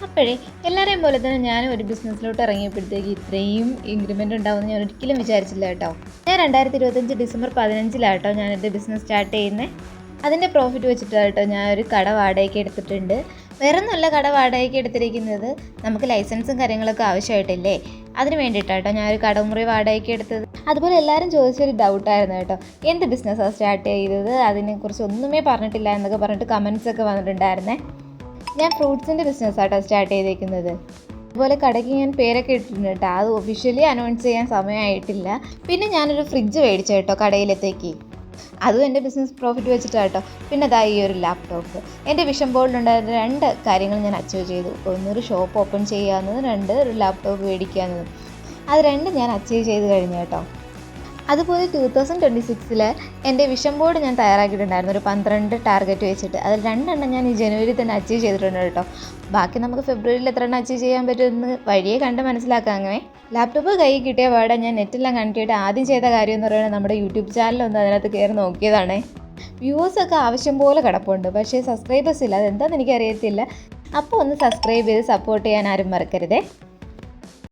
അപ്പോഴേ എല്ലാവരെയും പോലെ തന്നെ ഞാനും ഒരു ബിസിനസ്സിലോട്ട് ഇറങ്ങിയപ്പോഴത്തേക്ക് ഇത്രയും ഇൻക്രിമെൻ്റ് ഉണ്ടാവുമെന്ന് ഞാൻ ഒരിക്കലും വിചാരിച്ചില്ല കേട്ടോ. ഞാൻ 2025 ഡിസംബർ 15 ഞാൻ എൻ്റെ ബിസിനസ് സ്റ്റാർട്ട് ചെയ്യുന്നത്. അതിൻ്റെ പ്രോഫിറ്റ് വെച്ചിട്ടാണ് കേട്ടോ ഞാൻ ഒരു കട വാടകയ്ക്ക് എടുത്തിട്ടുണ്ട്. വേറെ ഒന്നുമല്ല, കട വാടകയ്ക്ക് എടുത്തിരിക്കുന്നത് നമുക്ക് ലൈസൻസും കാര്യങ്ങളൊക്കെ ആവശ്യമായിട്ടില്ലേ, അതിന് വേണ്ടിയിട്ടാണ് കേട്ടോ ഞാനൊരു കടമുറി വാടകയ്ക്ക് എടുത്തത്. അതുപോലെ എല്ലാവരും ചോദിച്ചൊരു ഡൗട്ടായിരുന്നു കേട്ടോ, എന്ത് ബിസിനസ്സാണ് സ്റ്റാർട്ട് ചെയ്തത്, അതിനെക്കുറിച്ച് ഒന്നുമേ പറഞ്ഞിട്ടില്ല എന്നൊക്കെ പറഞ്ഞിട്ട് കമൻസൊക്കെ വന്നിട്ടുണ്ടായിരുന്നേ. ഞാൻ ഫ്രൂട്ട്സിൻ്റെ ബിസിനസ്സാട്ടോ സ്റ്റാർട്ട് ചെയ്തേക്കുന്നത്. അതുപോലെ കടയ്ക്ക് ഞാൻ പേരൊക്കെ ഇട്ടിട്ടുണ്ട് കേട്ടോ, അത് ഒഫീഷ്യലി അനൗൺസ് ചെയ്യാൻ സമയമായിട്ടില്ല. പിന്നെ ഞാനൊരു ഫ്രിഡ്ജ് മേടിച്ചു കേട്ടോ കടയിലത്തേക്ക്, അതും എൻ്റെ ബിസിനസ് പ്രോഫിറ്റ് വെച്ചിട്ടാണ് കേട്ടോ. പിന്നെ അതാ ഈ ഒരു ലാപ്ടോപ്പ്. എൻ്റെ വിഷൻ ബോർഡിലുണ്ടായിരുന്ന 2 കാര്യങ്ങൾ ഞാൻ അച്ചീവ് ചെയ്തു. ഒന്നൊരു ഷോപ്പ് ഓപ്പൺ ചെയ്യാവുന്നതും 2 ഒരു ലാപ്ടോപ്പ് മേടിക്കാവുന്നതും. അത് 2 ഞാൻ അച്ചീവ് ചെയ്ത് കഴിഞ്ഞു കേട്ടോ. അതുപോലെ 2026 എൻ്റെ വിഷൻ ബോർഡ് ഞാൻ തയ്യാറാക്കിയിട്ടുണ്ടായിരുന്നു, ഒരു 12 ടാർഗറ്റ് വെച്ചിട്ട്. അതിൽ 2 എണ്ണം ഞാൻ ഈ ജനുവരി തന്നെ അച്ചീവ് ചെയ്തിട്ടുണ്ട് കേട്ടോ. ബാക്കി നമുക്ക് ഫെബ്രുവരിയിൽ എത്ര എണ്ണം അച്ചീവ് ചെയ്യാൻ പറ്റുമെന്ന് വഴിയെ കണ്ട് മനസ്സിലാക്കാം. അങ്ങനെ ലാപ്ടോപ്പ് കയ്യിൽ കിട്ടിയ പാടെ ഞാൻ നെറ്റെല്ലാം കണ്ടിട്ട് ആദ്യം ചെയ്ത കാര്യം എന്ന് പറയുന്നത് നമ്മുടെ യൂട്യൂബ് ചാനലൊന്ന് അതിനകത്ത് കയറി നോക്കിയതാണ്. വ്യൂവേഴ്സൊക്കെ ആവശ്യം പോലെ കിടപ്പുണ്ട്, പക്ഷേ സബ്സ്ക്രൈബേഴ്സ് ഇല്ല, അതെന്താണെന്ന് എനിക്കറിയത്തില്ല. അപ്പോൾ ഒന്ന് സബ്സ്ക്രൈബ് ചെയ്ത് സപ്പോർട്ട് ചെയ്യാൻ ആരും മറക്കരുതേ.